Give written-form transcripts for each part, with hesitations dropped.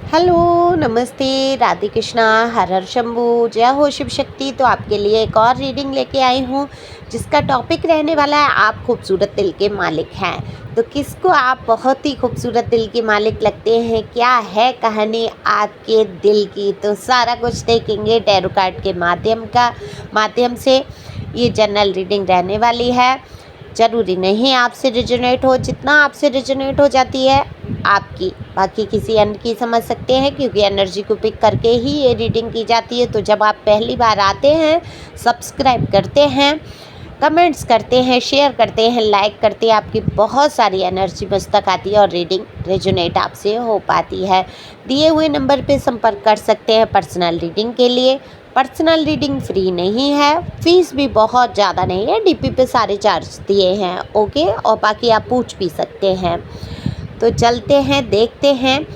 Hello, नमस्ते, राधे कृष्णा, हर हर शंभू, जय हो शिव शक्ति। तो आपके लिए एक और रीडिंग लेके आई हूँ जिसका टॉपिक रहने वाला है आप खूबसूरत दिल के मालिक हैं। तो किसको आप बहुत ही खूबसूरत दिल के मालिक लगते हैं, क्या है कहानी आपके दिल की, तो सारा कुछ देखेंगे टैरो कार्ड के माध्यम से। ये जनरल रीडिंग रहने वाली है। ज़रूरी नहीं आपसे रिजोनेट हो, जितना आपसे रिजोनेट हो जाती है आपकी, बाकी किसी अन्य की समझ सकते हैं, क्योंकि एनर्जी को पिक करके ही ये रीडिंग की जाती है। तो जब आप पहली बार आते हैं, सब्सक्राइब करते हैं, कमेंट्स करते हैं, शेयर करते हैं, लाइक करते हैं, आपकी बहुत सारी एनर्जी मुझ तक आती है और रीडिंग रेजोनेट आपसे हो पाती है। दिए हुए नंबर पे संपर्क कर सकते हैं पर्सनल रीडिंग के लिए। पर्सनल रीडिंग फ्री नहीं है, फीस भी बहुत ज़्यादा नहीं है, डीपी पे सारे चार्ज दिए हैं। ओके, और बाकी आप पूछ भी सकते हैं। तो चलते हैं, देखते हैं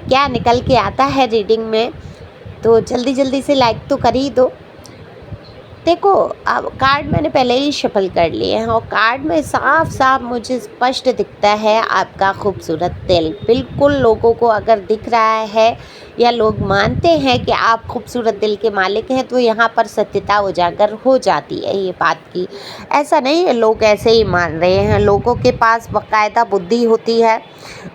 क्या निकल के आता है रीडिंग में। तो जल्दी जल्दी से लाइक तो कर ही दो। देखो, अब कार्ड मैंने पहले ही शफल कर लिए हैं और कार्ड में साफ साफ मुझे स्पष्ट दिखता है आपका खूबसूरत दिल। बिल्कुल लोगों को अगर दिख रहा है या लोग मानते हैं कि आप खूबसूरत दिल के मालिक हैं, तो यहाँ पर सत्यता उजागर हो जाती है ये बात की। ऐसा नहीं है लोग ऐसे ही मान रहे हैं, लोगों के पास बाकायदा बुद्धि होती है,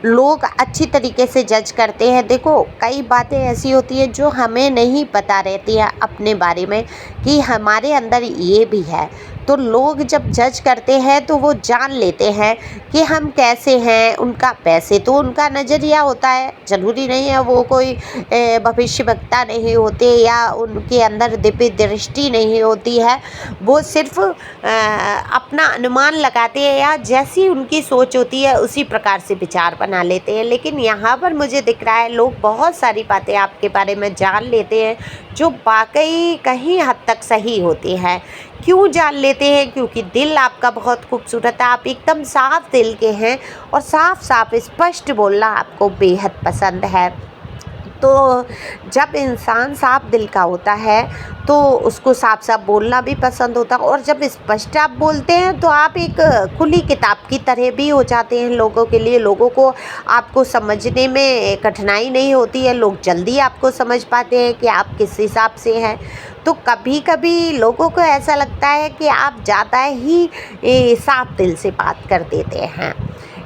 लोग अच्छी तरीके से जज करते हैं। देखो, कई बातें ऐसी होती हैं जो हमें नहीं पता रहती है अपने बारे में कि हमारे अंदर ये भी है। तो लोग जब जज करते हैं तो वो जान लेते हैं कि हम कैसे हैं। उनका पैसे तो उनका नज़रिया होता है, ज़रूरी नहीं है वो कोई भविष्यवक्ता नहीं होते या उनके अंदर दिव्य दृष्टि नहीं होती है। वो सिर्फ अपना अनुमान लगाते हैं या जैसी उनकी सोच होती है उसी प्रकार से विचार बना लेते हैं। लेकिन यहाँ पर मुझे दिख रहा है लोग बहुत सारी बातें आपके बारे में जान लेते हैं जो वाकई कहीं हद तक सही होती हैं। क्यों जान लेते हैं? क्योंकि दिल आपका बहुत खूबसूरत है, आप एकदम साफ दिल के हैं और साफ साफ स्पष्ट बोलना आपको बेहद पसंद है। तो जब इंसान साफ दिल का होता है तो उसको साफ साफ बोलना भी पसंद होता है, और जब स्पष्ट आप बोलते हैं तो आप एक खुली किताब की तरह भी हो जाते हैं लोगों के लिए। लोगों को आपको समझने में कठिनाई नहीं होती है, लोग जल्दी आपको समझ पाते हैं कि आप किस हिसाब से हैं। तो कभी कभी लोगों को ऐसा लगता है कि आप ज़्यादा ही साफ दिल से बात कर देते हैं,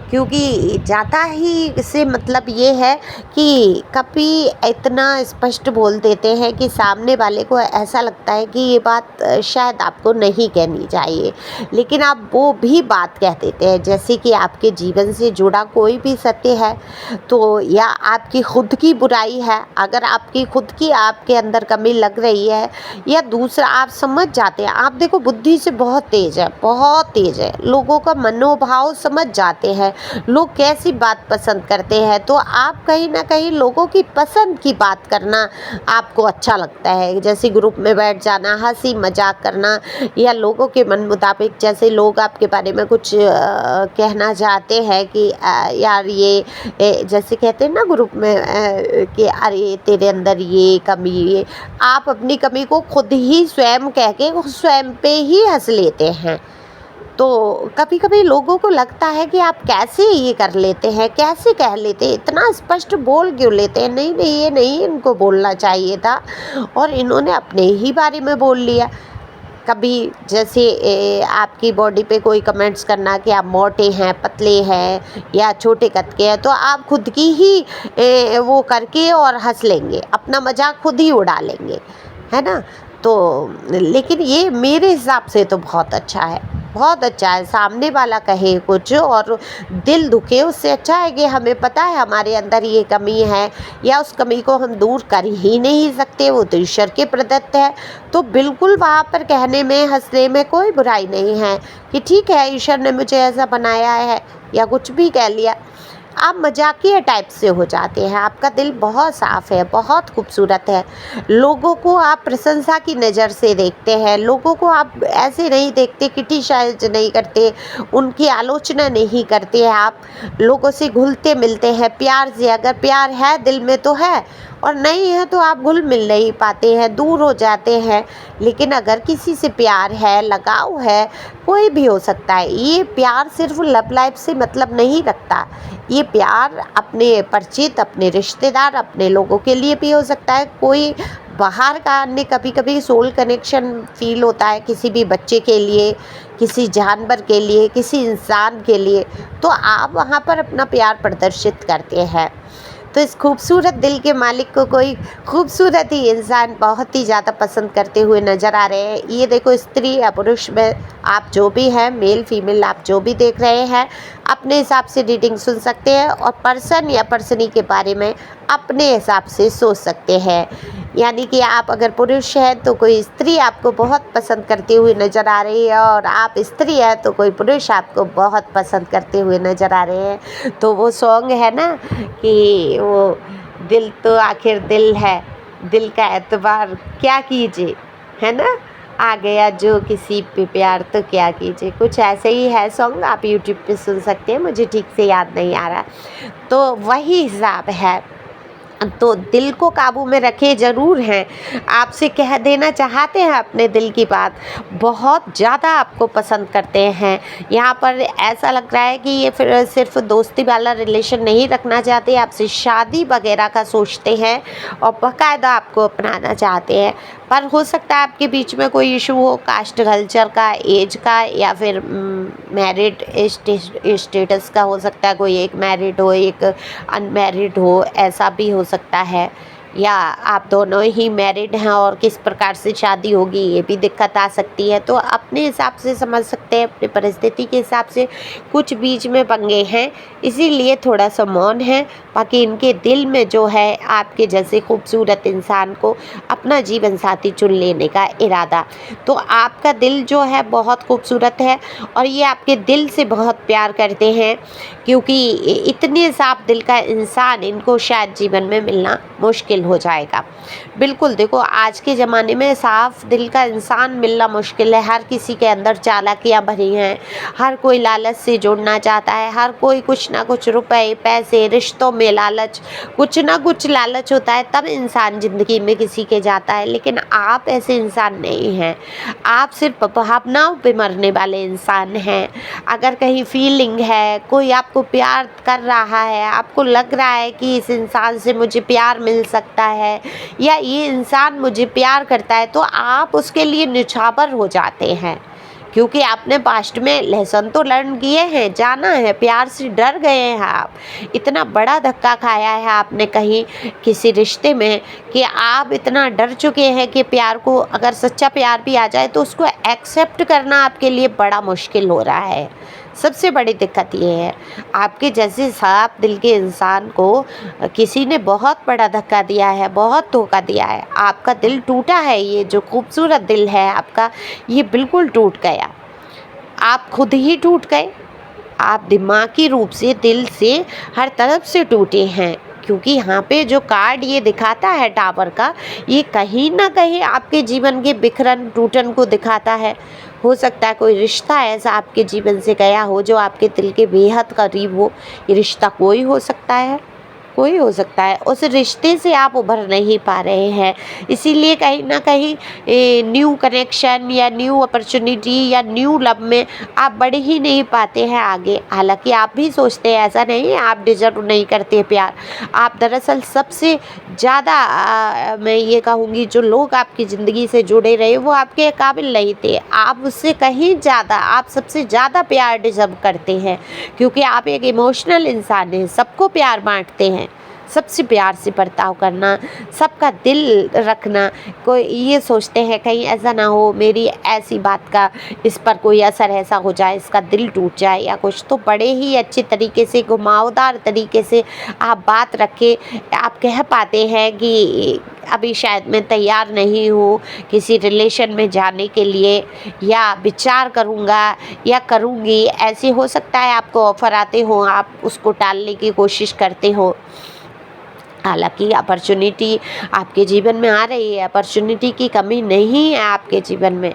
क्योंकि ज़्यादा ही से मतलब ये है कि कभी इतना स्पष्ट बोल देते हैं कि सामने वाले को ऐसा लगता है कि ये बात शायद आपको नहीं कहनी चाहिए, लेकिन आप वो भी बात कह देते हैं। जैसे कि आपके जीवन से जुड़ा कोई भी सत्य है तो, या आपकी खुद की बुराई है, अगर आपकी खुद की आपके अंदर कमी लग रही है या दूसरा आप समझ जाते हैं। आप देखो, बुद्धि से बहुत तेज़ है, बहुत तेज़ है, लोगों का मनोभाव समझ जाते हैं, लोग कैसी बात पसंद करते हैं। तो आप कहीं ना कहीं लोगों की पसंद की बात करना आपको अच्छा लगता है, जैसे ग्रुप में बैठ जाना, हंसी मजाक करना, या लोगों के मन मुताबिक जैसे लोग आपके बारे में कुछ कहना चाहते हैं कि यार ये जैसे कहते हैं ना ग्रुप में कि अरे तेरे अंदर ये कमी, ये आप अपनी कमी को खुद ही स्वयं कह के स्वयं पे ही हंस लेते हैं। तो कभी कभी लोगों को लगता है कि आप कैसे ये कर लेते हैं, कैसे कह लेते हैं, इतना स्पष्ट बोल क्यों लेते हैं। नहीं नहीं, ये नहीं इनको बोलना चाहिए था और इन्होंने अपने ही बारे में बोल लिया। कभी जैसे आपकी बॉडी पे कोई कमेंट्स करना कि आप मोटे हैं, पतले हैं या छोटे कद के हैं, तो आप खुद की ही वो करके और हंस लेंगे, अपना मजाक खुद ही उड़ा लेंगे, है ना। तो लेकिन ये मेरे हिसाब से तो बहुत अच्छा है, बहुत अच्छा है। सामने वाला कहे कुछ और दिल दुखे, उससे अच्छा है कि हमें पता है हमारे अंदर ये कमी है या उस कमी को हम दूर कर ही नहीं सकते, वो तो ईश्वर के प्रदत्त है। तो बिल्कुल वहाँ पर कहने में, हंसने में कोई बुराई नहीं है कि ठीक है ईश्वर ने मुझे ऐसा बनाया है, या कुछ भी कह लिया। आप मजाकिया टाइप से हो जाते हैं। आपका दिल बहुत साफ़ है, बहुत खूबसूरत है। लोगों को आप प्रशंसा की नज़र से देखते हैं, लोगों को आप ऐसे नहीं देखते, क्रिटिसाइज नहीं करते, उनकी आलोचना नहीं करते हैं। आप लोगों से घुलते मिलते हैं प्यार से। अगर प्यार है दिल में तो है, और नहीं है तो आप घुल मिल नहीं पाते हैं, दूर हो जाते हैं। लेकिन अगर किसी से प्यार है, लगाव है, कोई भी हो सकता है। ये प्यार सिर्फ लव लाइफ से मतलब नहीं रखता, ये प्यार अपने परिचित, अपने रिश्तेदार, अपने लोगों के लिए भी हो सकता है। कोई बाहर का अन्य कभी-कभी सोल कनेक्शन फ़ील होता है किसी भी बच्चे के लिए, किसी जानवर के लिए, किसी इंसान के लिए, तो आप वहाँ पर अपना प्यार प्रदर्शित करते हैं। तो इस खूबसूरत दिल के मालिक को कोई खूबसूरत ही इंसान बहुत ही ज़्यादा पसंद करते हुए नज़र आ रहे हैं। ये देखो, स्त्री या पुरुष में आप जो भी हैं, मेल फीमेल आप जो भी देख रहे हैं, अपने हिसाब से रीडिंग सुन सकते हैं और पर्सन या पर्सनी के बारे में अपने हिसाब से सोच सकते हैं। यानी कि आप अगर पुरुष हैं तो कोई स्त्री आपको बहुत पसंद करती हुई नज़र आ रही है, और आप स्त्री हैं तो कोई पुरुष आपको बहुत पसंद करते हुए नज़र आ रहे हैं। तो वो सॉन्ग है ना कि वो दिल तो आखिर दिल है, दिल का एतबार क्या कीजिए, है ना? आ गया जो किसी पे प्यार तो क्या कीजिए, कुछ ऐसे ही है सॉन्ग। आप यूट्यूब पे सुन सकते हैं, मुझे ठीक से याद नहीं आ रहा। तो वही हिसाब है। तो दिल को काबू में रखे ज़रूर हैं। आपसे कह देना चाहते हैं अपने दिल की बात, बहुत ज़्यादा आपको पसंद करते हैं। यहाँ पर ऐसा लग रहा है कि ये फिर सिर्फ दोस्ती वाला रिलेशन नहीं रखना चाहते, आपसे शादी वगैरह का सोचते हैं और बाकायदा आपको अपनाना चाहते हैं। पर हो सकता है आपके बीच में कोई इशू हो, कास्ट कल्चर का, एज का, या फिर मैरिड स्टेटस का हो सकता है। कोई एक मैरिड हो, एक अनमैरिड हो, ऐसा भी हो सकता है। या आप दोनों ही मैरिड हैं और किस प्रकार से शादी होगी, ये भी दिक्कत आ सकती है। तो अपने हिसाब से समझ सकते हैं, अपनी परिस्थिति के हिसाब से कुछ बीच में पंगे हैं, इसीलिए थोड़ा सा मौन है। बाकी इनके दिल में जो है आपके जैसे खूबसूरत इंसान को अपना जीवन साथी चुन लेने का इरादा। तो आपका दिल जो है बहुत खूबसूरत है और ये आपके दिल से बहुत प्यार करते हैं, क्योंकि इतने साफ दिल का इंसान इनको शायद जीवन में मिलना मुश्किल हो जाएगा। बिल्कुल, देखो आज के ज़माने में साफ दिल का इंसान मिलना मुश्किल है। हर किसी के अंदर चालाकियाँ भरी हैं, हर कोई लालच से जुड़ना चाहता है, हर कोई कुछ ना कुछ रुपए, पैसे, रिश्तों में लालच, कुछ ना कुछ लालच होता है, तब इंसान ज़िंदगी में किसी के जाता है। लेकिन आप ऐसे इंसान नहीं हैं, आप सिर्फ भावनाओं पे मरने वाले इंसान हैं। अगर कहीं फीलिंग है, कोई आपको प्यार कर रहा है, आपको लग रहा है कि इस इंसान से मुझे प्यार मिल सकता है या ये इंसान मुझे प्यार करता है, तो आप उसके लिए निछावर हो जाते हैं, क्योंकि आपने पास्ट में लेसन तो लर्न किए हैं, जाना है, प्यार से डर गए हैं। आप इतना बड़ा धक्का खाया है आपने कहीं किसी रिश्ते में कि आप इतना डर चुके हैं कि प्यार को, अगर सच्चा प्यार भी आ जाए तो उसको एक्सेप्ट करना आपके लिए बड़ा मुश्किल हो रहा है। सबसे बड़ी दिक्कत ये है, आपके जैसे साफ दिल के इंसान को किसी ने बहुत बड़ा धक्का दिया है, बहुत धोखा दिया है। आपका दिल टूटा है, ये जो खूबसूरत दिल है आपका, ये बिल्कुल टूट गया। आप खुद ही टूट गए, आप दिमागी रूप से, दिल से, हर तरफ से टूटे हैं। क्योंकि यहाँ पे जो कार्ड ये दिखाता है टावर का, ये कहीं ना कहीं आपके जीवन के बिखरन टूटन को दिखाता है। हो सकता है कोई रिश्ता ऐसा आपके जीवन से गया हो जो आपके दिल के बेहद करीब हो। ये रिश्ता कोई हो सकता है, कोई हो सकता है, उस रिश्ते से आप उभर नहीं पा रहे हैं, इसीलिए कहीं ना कहीं न्यू कनेक्शन या न्यू अपॉर्चुनिटी या न्यू लव में आप बढ़ ही नहीं पाते हैं आगे। हालांकि आप भी सोचते हैं, ऐसा नहीं है आप डिजर्व नहीं करते प्यार। आप दरअसल सबसे ज़्यादा, मैं ये कहूँगी, जो लोग आपकी ज़िंदगी से जुड़े रहे वो आपके काबिल नहीं थे। आप उससे कहीं ज़्यादा, आप सबसे ज़्यादा प्यार डिजर्व करते हैं, क्योंकि आप एक इमोशनल इंसान हैं, सबको प्यार बांटते हैं, सबसे प्यार से बर्ताव करना, सबका दिल रखना। कोई ये सोचते हैं कहीं ऐसा ना हो मेरी ऐसी बात का इस पर कोई असर ऐसा हो जाए, इसका दिल टूट जाए या कुछ। तो बड़े ही अच्छे तरीके से, घुमावदार तरीके से आप बात रखे, आप कह पाते हैं कि अभी शायद मैं तैयार नहीं हूँ किसी रिलेशन में जाने के लिए, या विचार करूँगा या करूँगी। ऐसे हो सकता है आपको ऑफ़र आते हो, आप उसको टालने की कोशिश करते हो। हालांकि अपॉर्चुनिटी आपके जीवन में आ रही है, अपॉर्चुनिटी की कमी नहीं है आपके जीवन में,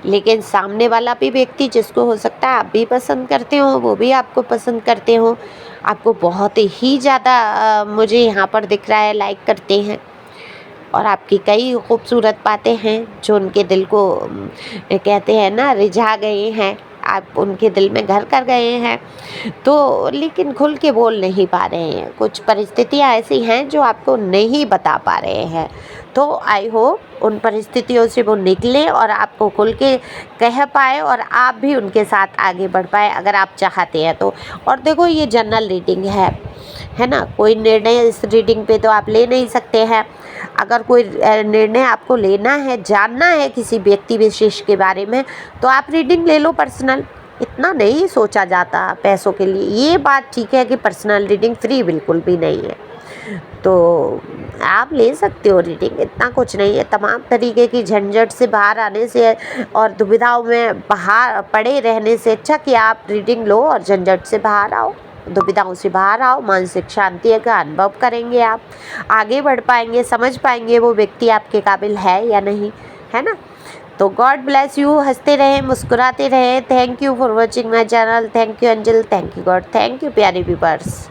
लेकिन सामने वाला भी व्यक्ति, जिसको हो सकता है आप भी पसंद करते हो, वो भी आपको पसंद करते हो, आपको बहुत ही ज़्यादा मुझे यहाँ पर दिख रहा है लाइक करते हैं, और आपकी कई खूबसूरत बातें हैं जो उनके दिल को कहते हैं ना, रिझा गए हैं। आप उनके दिल में घर कर गए हैं, तो लेकिन खुल के बोल नहीं पा रहे हैं। कुछ परिस्थितियाँ ऐसी हैं जो आपको नहीं बता पा रहे हैं। तो आई होप उन परिस्थितियों से वो निकलें और आपको खुल के कह पाए और आप भी उनके साथ आगे बढ़ पाए, अगर आप चाहते हैं तो। और देखो, ये जनरल रीडिंग है ना, कोई निर्णय इस रीडिंग पे तो आप ले नहीं सकते हैं। अगर कोई निर्णय आपको लेना है, जानना है किसी व्यक्ति विशेष के बारे में, तो आप रीडिंग ले लो पर्सनल। इतना नहीं सोचा जाता पैसों के लिए। ये बात ठीक है कि पर्सनल रीडिंग फ्री बिल्कुल भी नहीं है, तो आप ले सकते हो रीडिंग, इतना कुछ नहीं है। तमाम तरीके की झंझट से बाहर आने से और दुविधाओं में बाहर पड़े रहने से अच्छा कि आप रीडिंग लो और झंझट से बाहर आओ, दुविधाओं से बाहर आओ, मानसिक शांति का अनुभव करेंगे, आप आगे बढ़ पाएंगे, समझ पाएंगे वो व्यक्ति आपके काबिल है या नहीं, है ना। तो गॉड ब्लेस यू, हंसते रहें, मुस्कुराते रहें। Thank you for watching my channel. Thank you angel, thank you God, thank you प्यारे व्यूअर्स।